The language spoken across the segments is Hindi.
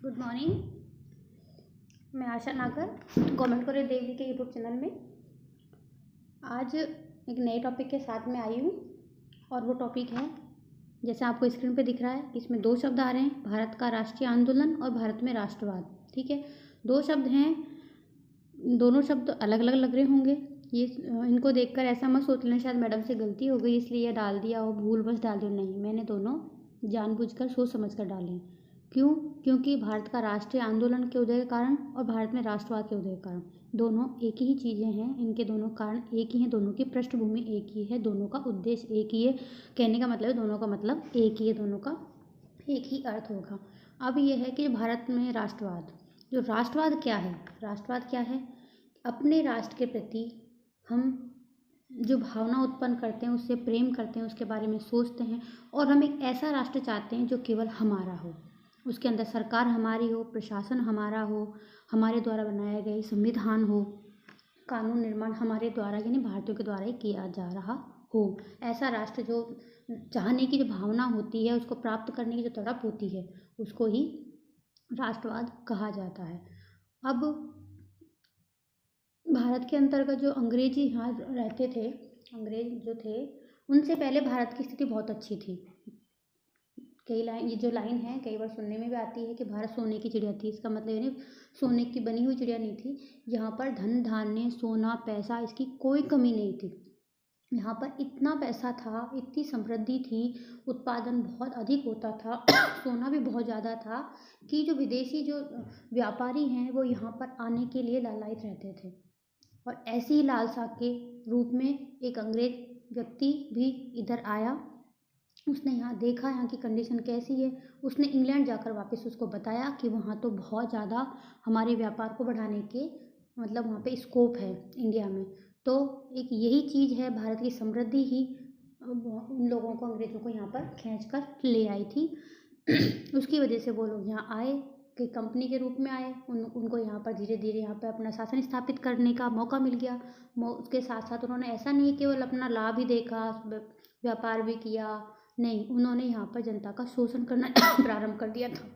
Good morning. मैं आशा नागर गवर्नमेंट कॉलेज देवरी के यूट्यूब चैनल में आज एक नए टॉपिक के साथ में आई हूँ और वो टॉपिक है, जैसे आपको स्क्रीन पे दिख रहा है, इसमें दो शब्द आ रहे हैं, भारत का राष्ट्रीय आंदोलन और भारत में राष्ट्रवाद। ठीक है, दो शब्द हैं, दोनों शब्द अलग अलग लग रहे होंगे। ये इनको देखकर ऐसा मत सोच लेना शायद मैडम से गलती हो गई इसलिए डाल दिया हो, भूल बस डाल दिया। नहीं, मैंने दोनों जानबूझकर सोच समझ कर डाले। क्यों? क्योंकि भारत का राष्ट्रीय आंदोलन के उदय के कारण और भारत में राष्ट्रवाद के उदय के कारण दोनों एक ही चीज़ें हैं, इनके दोनों कारण एक ही हैं, दोनों की पृष्ठभूमि एक ही है, दोनों का उद्देश्य एक ही है। कहने का मतलब है दोनों का मतलब एक ही है, दोनों का एक ही अर्थ होगा। अब ये है कि भारत में राष्ट्रवाद, जो राष्ट्रवाद क्या है? राष्ट्रवाद क्या है? अपने राष्ट्र के प्रति हम जो भावना उत्पन्न करते हैं, उससे प्रेम करते हैं, उसके बारे में सोचते हैं और हम एक ऐसा राष्ट्र चाहते हैं जो केवल हमारा हो, उसके अंदर सरकार हमारी हो, प्रशासन हमारा हो, हमारे द्वारा बनाया गया संविधान हो, कानून निर्माण हमारे द्वारा यानी भारतीयों के द्वारा ही किया जा रहा हो। ऐसा राष्ट्र जो चाहने की जो भावना होती है, उसको प्राप्त करने की जो तड़प होती है, उसको ही राष्ट्रवाद कहा जाता है। अब भारत के अंतर्गत जो अंग्रेजी यहाँ रहते थे, अंग्रेज जो थे, उनसे पहले भारत की स्थिति बहुत अच्छी थी। कई लाइन, ये जो लाइन है कई बार सुनने में भी आती है कि भारत सोने की चिड़िया थी। इसका मतलब यानी सोने की बनी हुई चिड़िया नहीं थी। यहाँ पर धन धान्य सोना पैसा इसकी कोई कमी नहीं थी। यहाँ पर इतना पैसा था, इतनी समृद्धि थी, उत्पादन बहुत अधिक होता था सोना भी बहुत ज़्यादा था कि जो विदेशी जो व्यापारी हैं वो यहाँ पर आने के लिए लालायित रहते थे। और ऐसी ही लालसा के रूप में एक अंग्रेज व्यक्ति भी इधर आया। उसने यहाँ देखा यहाँ की कंडीशन कैसी है, उसने इंग्लैंड जाकर वापस उसको बताया कि वहाँ तो बहुत ज़्यादा हमारे व्यापार को बढ़ाने के मतलब वहाँ पे स्कोप है इंडिया में। तो एक यही चीज़ है, भारत की समृद्धि ही उन लोगों को, अंग्रेज़ों को यहाँ पर खींच कर ले आई थी। उसकी वजह से वो लोग यहाँ आए कि कंपनी के रूप में आए। उनको यहाँ पर धीरे धीरे यहाँ पर अपना शासन स्थापित करने का मौका मिल गया। उसके साथ साथ उन्होंने ऐसा नहीं केवल अपना लाभ ही देखा, व्यापार भी किया, नहीं, उन्होंने यहाँ पर जनता का शोषण करना प्रारंभ कर दिया था।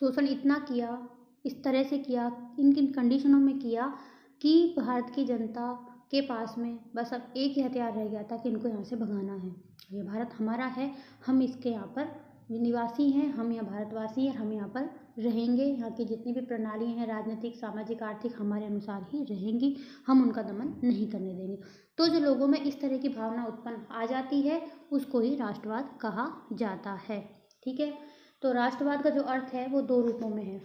शोषण इतना किया, इस तरह से किया, इन किन कंडीशनों में किया कि भारत की जनता के पास में बस अब एक ही हथियार रह गया था कि इनको यहाँ से भगाना है। ये भारत हमारा है, हम इसके यहाँ पर निवासी हैं, हम यहाँ भारतवासी हैं, हम यहाँ पर रहेंगे, यहाँ की जितनी भी प्रणाली हैं राजनीतिक सामाजिक आर्थिक हमारे अनुसार ही रहेंगी, हम उनका दमन नहीं करने देंगे। तो जो लोगों में इस तरह की भावना उत्पन्न आ जाती है उसको ही राष्ट्रवाद कहा जाता है। ठीक है, तो राष्ट्रवाद का जो अर्थ है वो दो रूपों में है,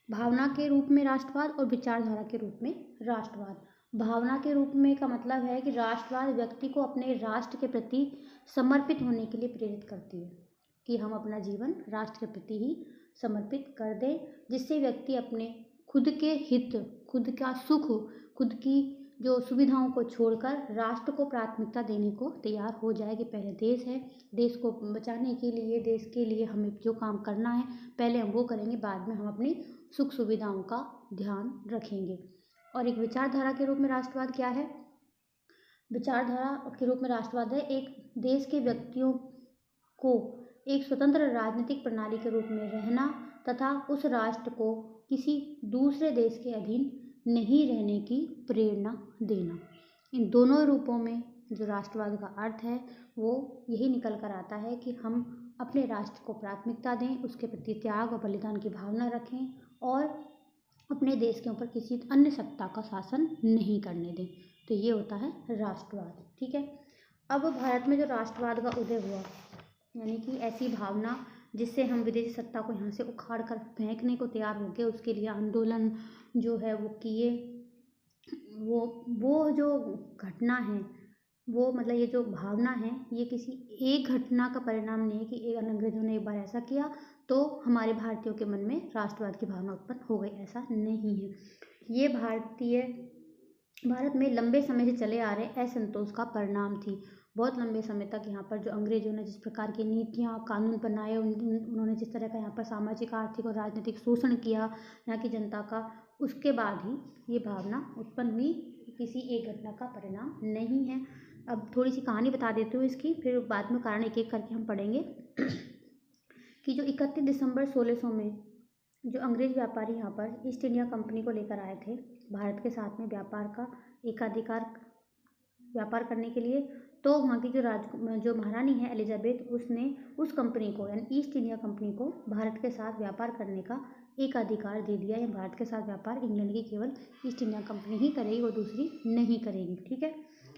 भावना के रूप में राष्ट्रवाद और विचारधारा के रूप में राष्ट्रवाद। भावना के रूप में का मतलब है कि राष्ट्रवाद व्यक्ति को अपने राष्ट्र के प्रति समर्पित होने के लिए प्रेरित करती है कि हम अपना जीवन राष्ट्र के प्रति ही समर्पित कर दें, जिससे व्यक्ति अपने खुद के हित, खुद का सुख, खुद की जो सुविधाओं को छोड़कर राष्ट्र को प्राथमिकता देने को तैयार हो जाए कि पहले देश है, देश को बचाने के लिए, देश के लिए हमें जो काम करना है पहले हम वो करेंगे, बाद में हम अपनी सुख सुविधाओं का ध्यान रखेंगे। और एक विचारधारा के रूप में राष्ट्रवाद क्या है? विचारधारा के रूप में राष्ट्रवाद है एक देश के व्यक्तियों को एक स्वतंत्र राजनीतिक प्रणाली के रूप में रहना तथा उस राष्ट्र को किसी दूसरे देश के अधीन नहीं रहने की प्रेरणा देना। इन दोनों रूपों में जो राष्ट्रवाद का अर्थ है वो यही निकल कर आता है कि हम अपने राष्ट्र को प्राथमिकता दें, उसके प्रति त्याग और बलिदान की भावना रखें और अपने देश के ऊपर किसी अन्य सत्ता का शासन नहीं करने दें। तो ये होता है राष्ट्रवाद। ठीक है, अब भारत में जो राष्ट्रवाद का उदय हुआ यानी कि ऐसी भावना जिससे हम विदेशी सत्ता को यहाँ से उखाड़ कर फेंकने को तैयार हो गए, उसके लिए आंदोलन जो है वो किए। वो जो घटना है वो मतलब ये जो भावना है ये किसी एक घटना का परिणाम नहीं है कि एक अंग्रेजों ने एक बार ऐसा किया तो हमारे भारतीयों के मन में राष्ट्रवाद की भावना उत्पन्न हो गई, ऐसा नहीं है। ये भारत में लंबे समय से चले आ रहे असंतोष का परिणाम थी। बहुत लंबे समय तक यहाँ पर जो अंग्रेजों ने जिस प्रकार की नीतियाँ कानून बनाए, उन्होंने जिस तरह का यहाँ पर सामाजिक आर्थिक और राजनीतिक शोषण किया यहाँ की जनता का, उसके बाद ही ये भावना उत्पन्न हुई, किसी एक घटना का परिणाम नहीं है। अब थोड़ी सी कहानी बता देती हूँ इसकी, फिर बाद में कारण एक एक करके हम पढ़ेंगे कि कि जो 31 दिसंबर 1600 में जो अंग्रेज व्यापारी यहाँ पर ईस्ट इंडिया कंपनी को लेकर आए थे भारत के साथ में व्यापार का एकाधिकार व्यापार करने के लिए, तो वहाँ की जो महारानी है एलिजाबेथ, उसने उस कंपनी को यानी ईस्ट इंडिया कंपनी को भारत के साथ व्यापार करने का एक अधिकार दे दिया। या भारत के साथ व्यापार इंग्लैंड की केवल ईस्ट इंडिया कंपनी ही करेगी, वो दूसरी नहीं करेगी। ठीक है।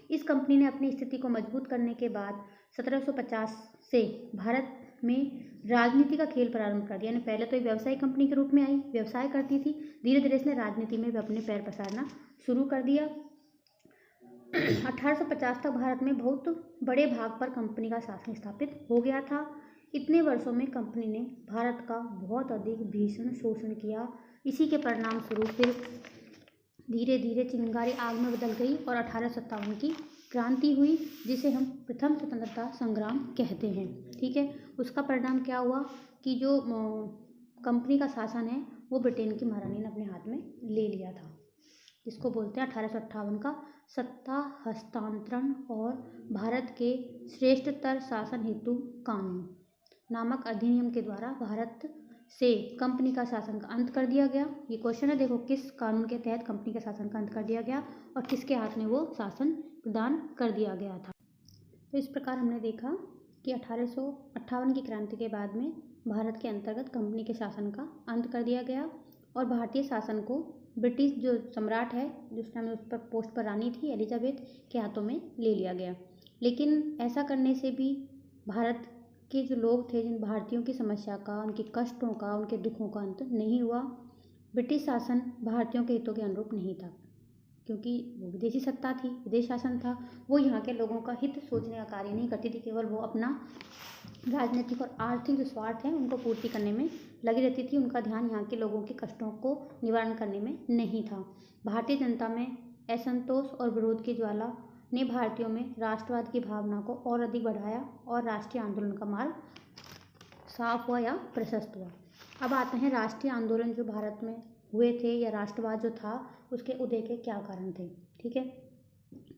इस कंपनी ने अपनी स्थिति को मजबूत करने के बाद 1750 से भारत में राजनीति का खेल प्रारंभ कर दिया। यानी पहले तो एक व्यवसायिक कंपनी के रूप में आई, व्यवसाय करती थी, धीरे धीरे इसने राजनीति में भी अपने पैर पसारना शुरू कर दिया। 1850 तक भारत में बहुत बड़े भाग पर कंपनी का शासन स्थापित हो गया था। इतने वर्षों में कंपनी ने भारत का बहुत अधिक भीषण शोषण किया। इसी के परिणाम स्वरूप फिर धीरे धीरे चिंगारी आग में बदल गई और 1857 की क्रांति हुई, जिसे हम प्रथम स्वतंत्रता संग्राम कहते हैं। ठीक है। उसका परिणाम क्या हुआ कि जो कंपनी का शासन है वो ब्रिटेन की महारानी ने अपने हाथ में ले लिया था, जिसको बोलते हैं 1858 का सत्ता हस्तांतरण और भारत के श्रेष्ठतर शासन हेतु कानून नामक अधिनियम के द्वारा भारत से कंपनी का शासन का अंत कर दिया गया। ये क्वेश्चन है, देखो किस कानून के तहत कंपनी के शासन का अंत कर दिया गया और किसके हाथ में वो शासन प्रदान कर दिया गया था। तो इस प्रकार हमने देखा कि 1858 की क्रांति के बाद में भारत के अंतर्गत कंपनी के शासन का अंत कर दिया गया और भारतीय शासन को ब्रिटिश जो सम्राट है, जिस टाइम उस पर पोस्ट पर रानी थी एलिजाबेथ, के हाथों में ले लिया गया। लेकिन ऐसा करने से भी भारत के जो लोग थे, जिन भारतीयों की समस्या का, उनके कष्टों का, उनके दुखों का अंत नहीं हुआ। ब्रिटिश शासन भारतीयों के हितों के अनुरूप नहीं था, क्योंकि वो विदेशी सत्ता थी, विदेश शासन था। वो यहाँ के लोगों का हित सोचने का कार्य नहीं करती थी, केवल वो अपना राजनीतिक और आर्थिक जो स्वार्थ है उनको पूर्ति करने में लगी रहती थी। उनका ध्यान यहाँ के लोगों के कष्टों को निवारण करने में नहीं था। भारतीय जनता में असंतोष और विरोध की ज्वाला ने भारतीयों में राष्ट्रवाद की भावना को और अधिक बढ़ाया और राष्ट्रीय आंदोलन का मार्ग साफ हुआ या प्रशस्त हुआ। अब आते हैं राष्ट्रीय आंदोलन जो भारत में हुए थे या राष्ट्रवाद जो था, उसके उदय के क्या कारण थे। ठीक है।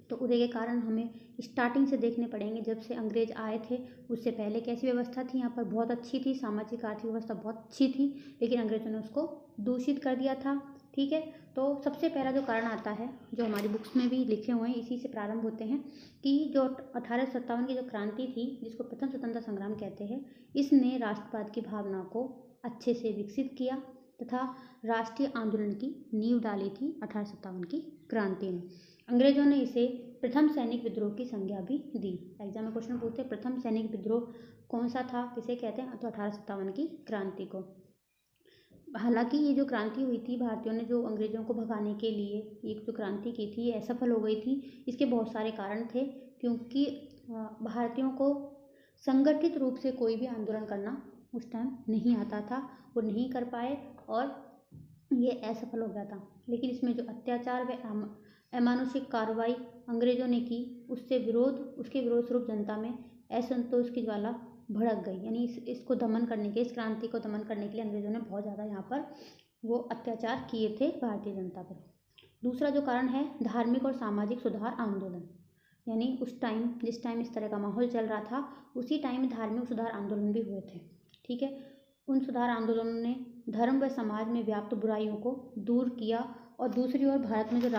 तो उदय के कारण हमें स्टार्टिंग से देखने पड़ेंगे। जब से अंग्रेज आए थे उससे पहले कैसी व्यवस्था थी यहाँ पर, बहुत अच्छी थी, सामाजिक आर्थिक व्यवस्था बहुत अच्छी थी, लेकिन अंग्रेजों ने उसको दूषित कर दिया था। ठीक है। तो सबसे पहला जो कारण आता है, जो हमारी बुक्स में भी लिखे हुए हैं, इसी से प्रारंभ होते हैं कि जो 1857 की जो क्रांति थी, जिसको प्रथम स्वतंत्रता संग्राम कहते हैं, इसने राष्ट्रवाद की भावना को अच्छे से विकसित किया तथा राष्ट्रीय आंदोलन की नींव डाली थी 1857 की क्रांति में। अंग्रेजों ने इसे प्रथम सैनिक विद्रोह की संज्ञा भी दी। एग्जाम में क्वेश्चन पूछते हैं प्रथम सैनिक विद्रोह कौन सा था, किसे कहते हैं, तो 1857 की क्रांति को। हालांकि ये जो क्रांति हुई थी, भारतीयों ने जो अंग्रेजों को भगाने के लिए एक जो क्रांति की थी, ये असफल हो गई थी। इसके बहुत सारे कारण थे, क्योंकि भारतीयों को संगठित रूप से कोई भी आंदोलन करना उस टाइम नहीं आता था, वो नहीं कर पाए और ये असफल हो गया था। लेकिन इसमें जो अत्याचार व अमानुषिक कार्रवाई अंग्रेजों ने की, उसके विरोध स्वरूप जनता में असंतोष की ज्वाला भड़क गई। यानी इसको दमन करने के, इस क्रांति को दमन करने के लिए अंग्रेजों ने बहुत ज़्यादा यहाँ पर वो अत्याचार किए थे भारतीय जनता पर। दूसरा जो कारण है धार्मिक और सामाजिक सुधार आंदोलन। यानी उस टाइम, जिस टाइम इस तरह का माहौल चल रहा था, उसी टाइम धार्मिक सुधार आंदोलन भी हुए थे। ठीक है। उन सुधार आंदोलनों ने धर्म व समाज में व्याप्त बुराइयों को दूर किया और दूसरी ओर भारत में जो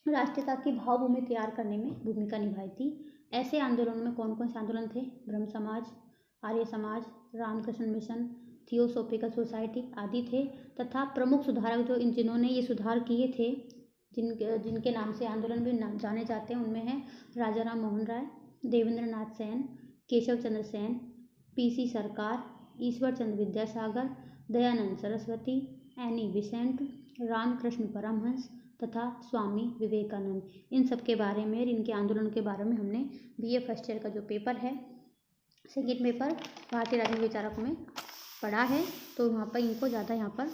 राष्ट्रीयता की भावभूमि तैयार करने में भूमिका निभाई थी। ऐसे आंदोलनों में कौन कौन से आंदोलन थे? ब्रह्म समाज, Arya Samaj, Ramakrishna mission, theosophical society आदि थे। तथा प्रमुख सुधारक जो जिन्होंने ये सुधार किए थे, जिनके नाम से आंदोलन भी जाने जाते हैं, उनमें है राजा राम मोहन राय, देवेंद्र नाथ सेन, केशव चंद्र सेन, PC सरकार, ईश्वर चंद्र विद्यासागर, दयानंद सरस्वती, एनी बेसेंट, रामकृष्ण परमहंस तथा स्वामी विवेकानंद। इन सब के बारे में, इनके आंदोलन के बारे में हमने BA फर्स्ट ईयर का जो पेपर है, सेकेंड पेपर भारतीय राजनीतिक विचारकों में पढ़ा है। तो वहाँ पर इनको ज़्यादा यहाँ पर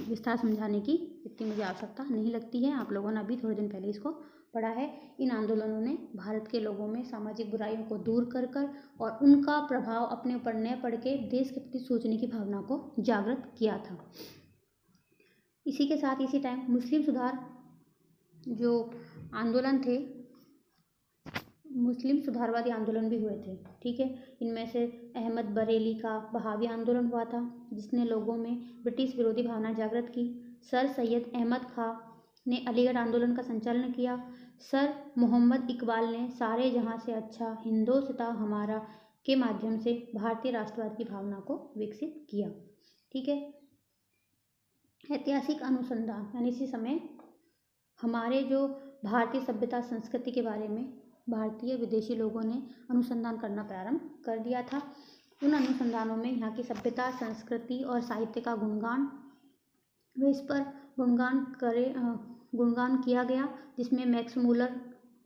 विस्तार समझाने की इतनी मुझे आवश्यकता नहीं लगती है। आप लोगों ने अभी थोड़े दिन पहले इसको पढ़ा है। इन आंदोलनों ने भारत के लोगों में सामाजिक बुराइयों को दूर कर और उनका प्रभाव अपने ऊपर न पड़ के देश के प्रति सोचने की भावना को जागृत किया था। इसी के साथ इसी टाइम मुस्लिम सुधार जो आंदोलन थे, मुस्लिम सुधारवादी आंदोलन भी हुए थे, ठीक है। इनमें से अहमद बरेली का बहावी आंदोलन हुआ था, जिसने लोगों में ब्रिटिश विरोधी भावना जागृत की। सर सैयद अहमद खां ने अलीगढ़ आंदोलन का संचालन किया। सर मोहम्मद इकबाल ने सारे जहां से अच्छा हिंदोस्तां हमारा के माध्यम से भारतीय राष्ट्रवाद की भावना को विकसित किया, ठीक है। ऐतिहासिक अनुसंधान, यानी इसी समय हमारे जो भारतीय सभ्यता संस्कृति के बारे में भारतीय विदेशी लोगों ने अनुसंधान करना प्रारंभ कर दिया था। उन अनुसंधानों में यहाँ की सभ्यता, संस्कृति और साहित्य का गुणगान व इस पर गुणगान किया गया, जिसमें Max Muller,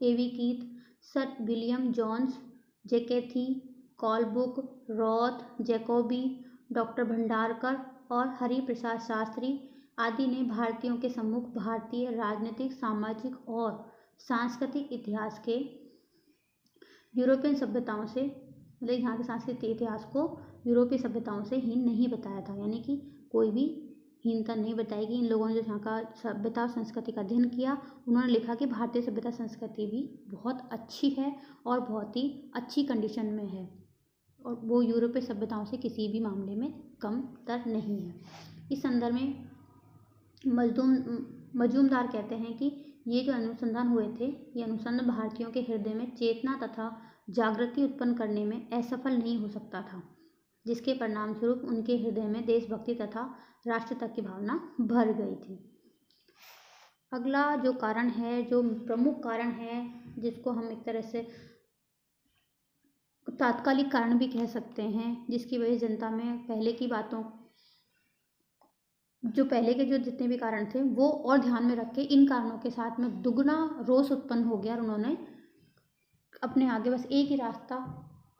A B Keith, sir William Jones, जेकेथी, Colebrooke, Roth, Jacobi, doctor Bhandarkar और हरि प्रसाद शास्त्री आदि ने भारतीयों के सम्मुख भारतीय राजनीतिक, सामाजिक और सांस्कृतिक इतिहास के यूरोपियन सभ्यताओं से, मतलब यहाँ के सांस्कृतिक इतिहास को यूरोपीय सभ्यताओं से हीन नहीं बताया था, यानी कि कोई भी हीनता नहीं बताएगी। इन लोगों ने जो यहाँ का सभ्यता और संस्कृति का अध्ययन किया, उन्होंने लिखा कि भारतीय सभ्यता संस्कृति भी बहुत अच्छी है और बहुत ही अच्छी कंडीशन में है और वो यूरोपीय सभ्यताओं से किसी भी मामले में कमतर नहीं है। इस संदर्भ में मजूमदार कहते हैं कि ये जो अनुसंधान हुए थे, ये अनुसंधान भारतीयों के हृदय में चेतना तथा जागृति उत्पन्न करने में असफल नहीं हो सकता था, जिसके परिणाम स्वरूप उनके हृदय में देशभक्ति तथा राष्ट्रता की भावना भर गई थी। अगला जो कारण है, जो प्रमुख कारण है, जिसको हम एक तरह से तात्कालिक कारण भी कह सकते हैं, जिसकी वजह जनता में पहले के जो जितने भी कारण थे वो और ध्यान में रख के इन कारणों के साथ में दुगना रोष उत्पन्न हो गया और उन्होंने अपने आगे बस एक ही रास्ता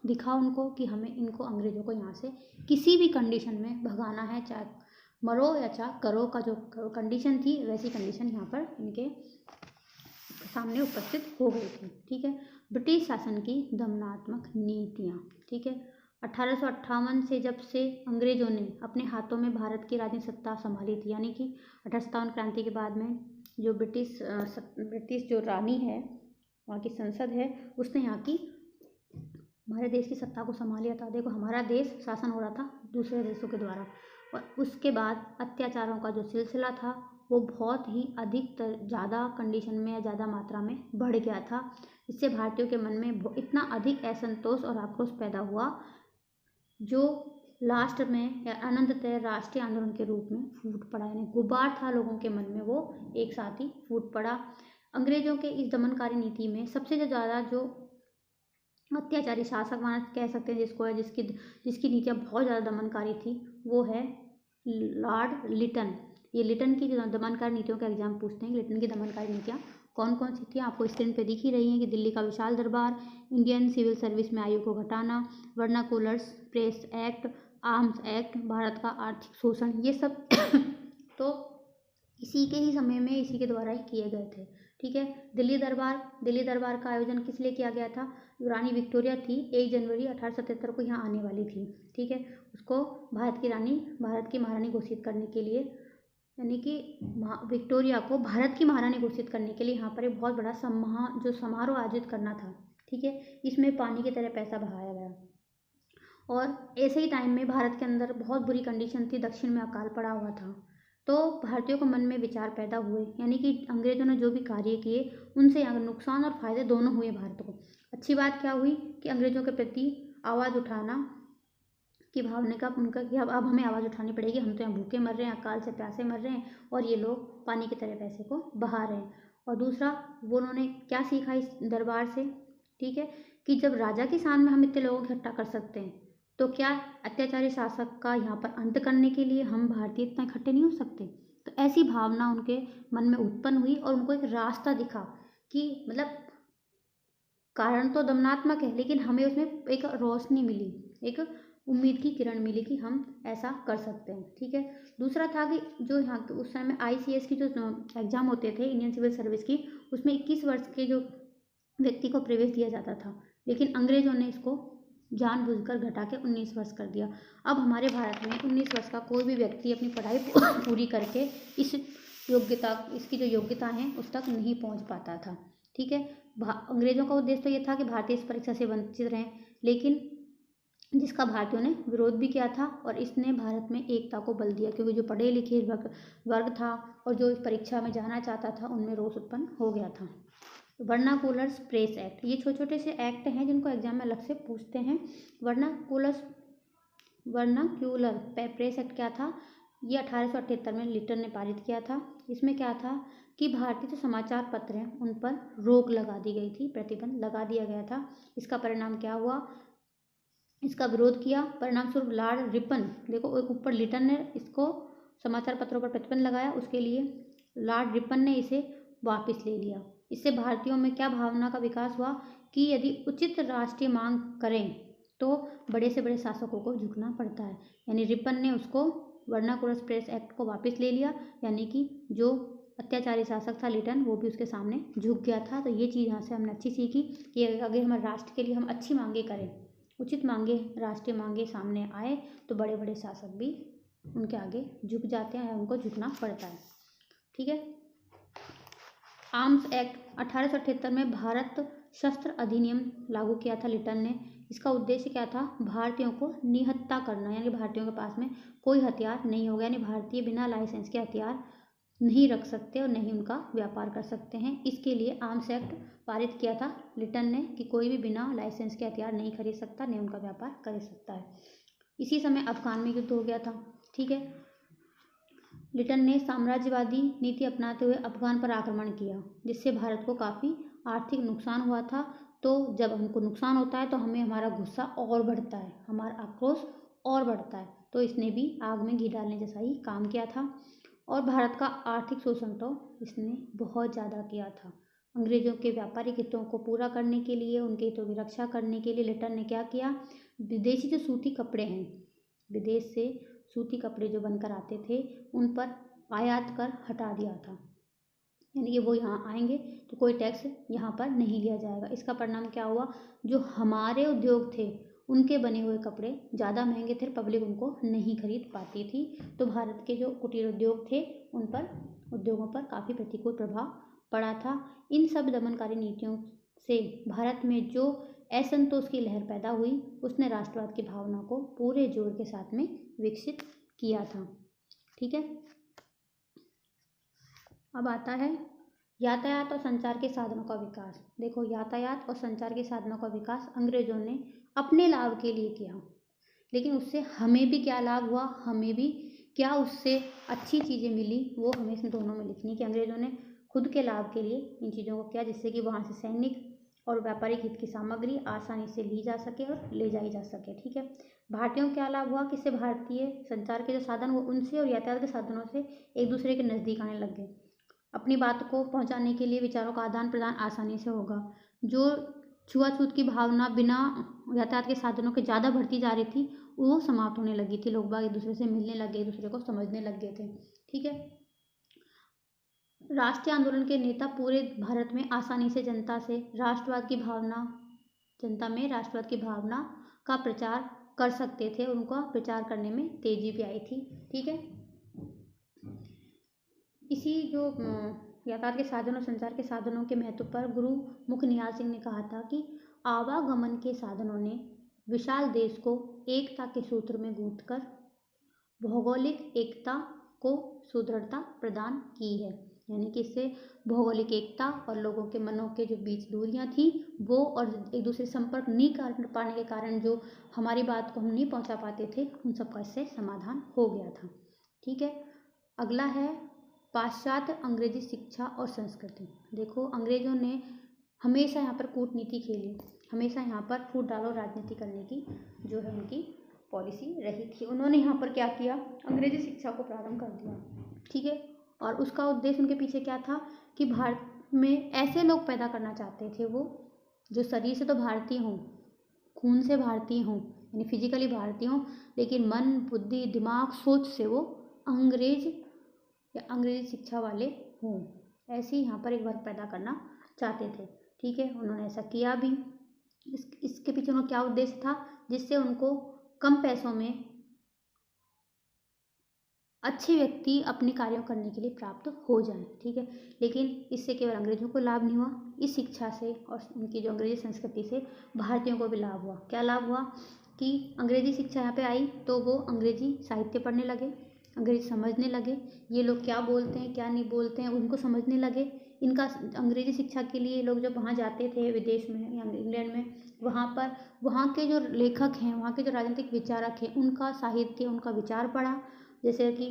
दिखा उनको कि हमें इनको अंग्रेजों को यहाँ से किसी भी कंडीशन में भगाना है, चाहे मरो या चाहे करो का जो कंडीशन थी, वैसी कंडीशन यहाँ पर इनके सामने उपस्थित हो गई थी, ठीक है। ब्रिटिश शासन की दमनात्मक नीतियाँ, ठीक है। 1858 से जब से अंग्रेजों ने अपने हाथों में भारत की राजनीतिक सत्ता संभाली थी, यानी कि 1857 क्रांति के बाद में जो ब्रिटिश जो रानी है, वहाँ की संसद है, उसने यहाँ की हमारे देश की सत्ता को संभाल लिया था। देखो, हमारा देश शासन हो रहा था दूसरे देशों के द्वारा और उसके बाद अत्याचारों का जो सिलसिला था वो बहुत ही अधिक ज़्यादा कंडीशन में या ज़्यादा मात्रा में बढ़ गया था। इससे भारतीयों के मन में इतना अधिक असंतोष और आक्रोश पैदा हुआ, जो लास्ट में या अनंततः राष्ट्रीय आंदोलन के रूप में फूट पड़ा, यानी गुबार था लोगों के मन में, वो एक साथ ही फूट पड़ा। अंग्रेजों के इस दमनकारी नीति में सबसे ज़्यादा जो अत्याचारी शासक माना कह सकते हैं जिसको है, जिसकी नीतियाँ बहुत ज़्यादा दमनकारी थी, वो है लॉर्ड लिटन। ये लिटन की जो दमनकारी नीतियों का एग्जाम पूछते हैं, लिटन की दमनकारी नीतियाँ कौन कौन सी थी, आपको स्क्रीन पे दिख ही रही हैं कि दिल्ली का विशाल दरबार, इंडियन सिविल सर्विस में आयु को घटाना, vernaculars press act, arms act, Bharat का आर्थिक शोषण, ये सब तो इसी के ही समय में इसी के द्वारा ही किए गए थे, ठीक है। दिल्ली दरबार का आयोजन किस लिए किया गया था? रानी विक्टोरिया थी, 1 जनवरी 1877 को यहाँ आने वाली थी, ठीक है। उसको भारत की महारानी घोषित करने के लिए, यानी कि विक्टोरिया को भारत की महारानी घोषित करने के लिए यहाँ पर एक बहुत बड़ा समारोह आयोजित करना था, ठीक है। इसमें पानी की तरह पैसा बहाया गया और ऐसे ही टाइम में भारत के अंदर बहुत बुरी कंडीशन थी, दक्षिण में अकाल पड़ा हुआ था, तो भारतीयों को मन में विचार पैदा हुए, यानी कि अंग्रेजों ने जो भी कार्य किए उनसे नुकसान और फायदे दोनों हुए भारत को। अच्छी बात क्या हुई कि अंग्रेजों के प्रति आवाज़ उठाना की भावना का उनका कि अब हमें आवाज़ उठानी पड़ेगी, हम तो यहाँ भूखे मर रहे हैं, अकाल से प्यासे मर रहे हैं और ये लोग पानी की तरह पैसे को बहा रहे हैं। और दूसरा, वो उन्होंने क्या सीखा इस दरबार से, ठीक है, कि जब राजा की शान में हम इतने लोगों को इकट्ठा कर सकते हैं, तो क्या अत्याचारी शासक का यहाँ पर अंत करने के लिए हम भारतीय इतना इकट्ठे नहीं हो सकते? तो ऐसी भावना उनके मन में उत्पन्न हुई और उनको एक रास्ता दिखा कि मतलब कारण तो दमनात्मक है, लेकिन हमें उसमें एक रोशनी मिली, एक उम्मीद की किरण मिली कि हम ऐसा कर सकते हैं, ठीक है। दूसरा था कि जो यहाँ उस समय ICS की जो एग्ज़ाम होते थे, इंडियन सिविल सर्विस की, उसमें 21 वर्ष के जो व्यक्ति को प्रवेश दिया जाता था, लेकिन अंग्रेजों ने इसको जानबूझकर घटा के 19 वर्ष कर दिया। अब हमारे भारत में 19 वर्ष का कोई भी व्यक्ति अपनी पढ़ाई पूरी करके इसकी जो योग्यता है उस तक नहीं पहुंच पाता था, ठीक है। अंग्रेज़ों का उद्देश्य तो ये था कि भारतीय इस परीक्षा से वंचित रहें, लेकिन जिसका भारतीयों ने विरोध भी किया था और इसने भारत में एकता को बल दिया, क्योंकि जो पढ़े लिखे वर्ग था और जो इस परीक्षा में जाना चाहता था उनमें रोष उत्पन्न हो गया था। वर्नाकुलर प्रेस एक्ट, ये छोटे छोटे से एक्ट हैं जिनको एग्जाम में अलग से पूछते हैं। वर्नाक्यूलर प्रेस एक्ट क्या था? ये 1878 में लिटन ने पारित किया था। इसमें क्या था कि भारतीय जो समाचार पत्र हैं उन पर रोक लगा दी गई थी, प्रतिबंध लगा दिया गया था। इसका परिणाम क्या हुआ? इसका विरोध किया, परिणाम स्वरूप लॉर्ड रिपन, देखो ऊपर लिटन ने इसको समाचार पत्रों पर प्रतिबंध लगाया, उसके लिए लॉर्ड रिपन ने इसे वापस ले लिया। इससे भारतीयों में क्या भावना का विकास हुआ कि यदि उचित राष्ट्रीय मांग करें तो बड़े से बड़े शासकों को झुकना पड़ता है। यानी रिपन ने उसको वर्नाकुलर प्रेस एक्ट को वापस ले लिया, यानी कि जो अत्याचारी शासक था लिटन वो भी उसके सामने झुक गया था। तो ये चीज़ यहाँ से हमने अच्छी सीखी कि अगर हमारे राष्ट्र के लिए हम अच्छी मांगे करें, उचित मांगे, राष्ट्रीय मांगे सामने आए तो बड़े बड़े शासक भी उनके आगे झुक जाते हैं, उनको झुकना पड़ता है। ठीक है। आर्म्स एक्ट 1878 में भारत शस्त्र अधिनियम लागू किया था लिटन ने। इसका उद्देश्य क्या था? भारतीयों को निहत्ता करना, यानी भारतीयों के पास में कोई हथियार नहीं होगा, यानी भारतीय बिना लाइसेंस के हथियार नहीं रख सकते और नहीं उनका व्यापार कर सकते हैं। इसके लिए आर्म्स एक्ट पारित किया था लिटन ने कि कोई भी बिना लाइसेंस के हथियार नहीं खरीद सकता, नहीं उनका व्यापार कर सकता है। इसी समय अफगान में युद्ध हो गया था। ठीक है। लिटन ने साम्राज्यवादी नीति अपनाते हुए अफगान पर आक्रमण किया, जिससे भारत को काफ़ी आर्थिक नुकसान हुआ था। तो जब हमको नुकसान होता है तो हमें हमारा गुस्सा और बढ़ता है, हमारा आक्रोश और बढ़ता है। तो इसने भी आग में घी डालने जैसा ही काम किया था। और भारत का आर्थिक शोषण तो इसने बहुत ज़्यादा किया था। अंग्रेज़ों के व्यापारिक हितों को पूरा करने के लिए, उनके हितों की रक्षा करने के लिए लिटन ने क्या किया? विदेशी जो सूती कपड़े हैं, विदेश से सूती कपड़े जो बनकर आते थे उन पर आयात कर हटा दिया था, यानी कि वो यहाँ आएंगे तो कोई टैक्स यहाँ पर नहीं लिया जाएगा। इसका परिणाम क्या हुआ? जो हमारे उद्योग थे उनके बने हुए कपड़े ज़्यादा महंगे थे, पब्लिक उनको नहीं खरीद पाती थी। तो भारत के जो कुटीर उद्योग थे उन पर, उद्योगों पर काफ़ी प्रतिकूल प्रभाव पड़ा था। इन सब दमनकारी नीतियों से भारत में जो असंतोष की लहर पैदा हुई उसने राष्ट्रवाद की भावना को पूरे जोर के साथ में विकसित किया था। ठीक है। अब आता है यातायात और संचार के साधनों का विकास। देखो, यातायात और संचार के साधनों का विकास अंग्रेजों ने अपने लाभ के लिए किया, लेकिन उससे हमें भी क्या लाभ हुआ, हमें भी क्या उससे अच्छी चीज़ें मिली, वो हमें इसमें दोनों में लिखनी कि अंग्रेजों ने खुद के लाभ के लिए इन चीज़ों को किया, जिससे कि वहाँ से सैनिक और व्यापारिक हित की सामग्री आसानी से ली जा सके और ले जाई जा सके। ठीक है। भारतीयों को क्या लाभ हुआ? किससे? भारतीय संचार के जो साधन वो उनसे और यातायात के साधनों से एक दूसरे के नज़दीक आने लग गए। अपनी बात को पहुंचाने के लिए विचारों का आदान प्रदान आसानी से होगा। जो छुआछूत की भावना बिना यातायात के साधनों के ज़्यादा बढ़ती जा रही थी वो समाप्त होने लगी थी। लोग बाग एक दूसरे से मिलने लग गए, एक दूसरे को समझने लग गए थे। ठीक है। राष्ट्रीय आंदोलन के नेता पूरे भारत में आसानी से जनता से राष्ट्रवाद की भावना, जनता में राष्ट्रवाद की भावना का प्रचार कर सकते थे, उनका प्रचार करने में तेजी भी आई थी। ठीक है। इसी जो यातायात के साधनों, संचार के साधनों के महत्व पर गुरु मुख निहाल सिंह ने कहा था कि आवागमन के साधनों ने विशाल देश को एकता के सूत्र में गूंथकर भौगोलिक एकता को सुदृढ़ता प्रदान की है। यानी कि इससे भौगोलिक एकता और लोगों के मनों के जो बीच दूरियां थी वो और एक दूसरे संपर्क नहीं कर पाने के कारण जो हमारी बात को हम नहीं पहुंचा पाते थे उन सबका इससे समाधान हो गया था। ठीक है। अगला है पाश्चात्य अंग्रेजी शिक्षा और संस्कृति। देखो, अंग्रेजों ने हमेशा यहाँ पर कूटनीति खेली, हमेशा यहाँ पर फूट डालो राजनीति करने की जो है उनकी पॉलिसी रही थी। उन्होंने यहाँ पर क्या किया? अंग्रेजी शिक्षा को प्रारंभ कर दिया। ठीक है। और उसका उद्देश्य उनके पीछे क्या था कि भारत में ऐसे लोग पैदा करना चाहते थे वो जो शरीर से तो भारतीय हों, खून से भारतीय हों, यानी फिजिकली भारतीय हों, लेकिन मन, बुद्धि, दिमाग, सोच से वो अंग्रेज या अंग्रेजी शिक्षा वाले हों। ऐसे ही यहाँ पर एक वर्ग पैदा करना चाहते थे। ठीक है। उन्होंने ऐसा किया भी। इसके पीछे उनका क्या उद्देश्य था? जिससे उनको कम पैसों में अच्छे व्यक्ति अपने कार्यों करने के लिए प्राप्त हो जाएं, ठीक है। लेकिन इससे केवल अंग्रेजों को लाभ नहीं हुआ, इस शिक्षा से और उनकी जो अंग्रेजी संस्कृति से भारतीयों को भी लाभ हुआ। क्या लाभ हुआ कि अंग्रेजी शिक्षा यहाँ पे आई तो वो अंग्रेजी साहित्य पढ़ने लगे, अंग्रेजी समझने लगे, ये लोग क्या बोलते हैं क्या नहीं बोलते हैं उनको समझने लगे। इनका अंग्रेजी शिक्षा के लिए लोग जब वहाँ जाते थे विदेश में या इंग्लैंड में, वहाँ पर वहाँ के जो लेखक हैं, वहाँ के जो राजनीतिक विचारक हैं, उनका साहित्य उनका विचार पढ़ा, जैसे कि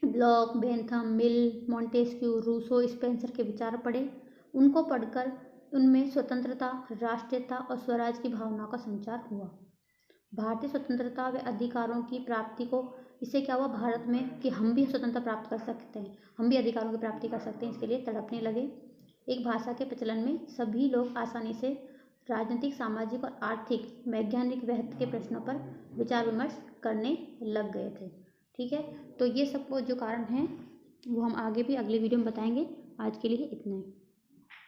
लॉक, बेंथम, मिल, मॉन्टेस्क्यू, रूसो, स्पेंसर के विचार पढ़े। उनको पढ़कर उनमें स्वतंत्रता, राष्ट्रीयता और स्वराज की भावनाओं का संचार हुआ। भारतीय स्वतंत्रता व अधिकारों की प्राप्ति को, इससे क्या हुआ भारत में कि हम भी स्वतंत्रता प्राप्त कर सकते हैं, हम भी अधिकारों की प्राप्ति कर सकते हैं, इसके लिए तड़पने लगे। एक भाषा के प्रचलन में सभी लोग आसानी से राजनीतिक, सामाजिक और आर्थिक, वैज्ञानिक महत्व के प्रश्नों पर विचार विमर्श करने लग गए थे, ठीक है। तो ये सब जो कारण हैं वो हम आगे भी अगले वीडियो में बताएंगे। आज के लिए इतना ही।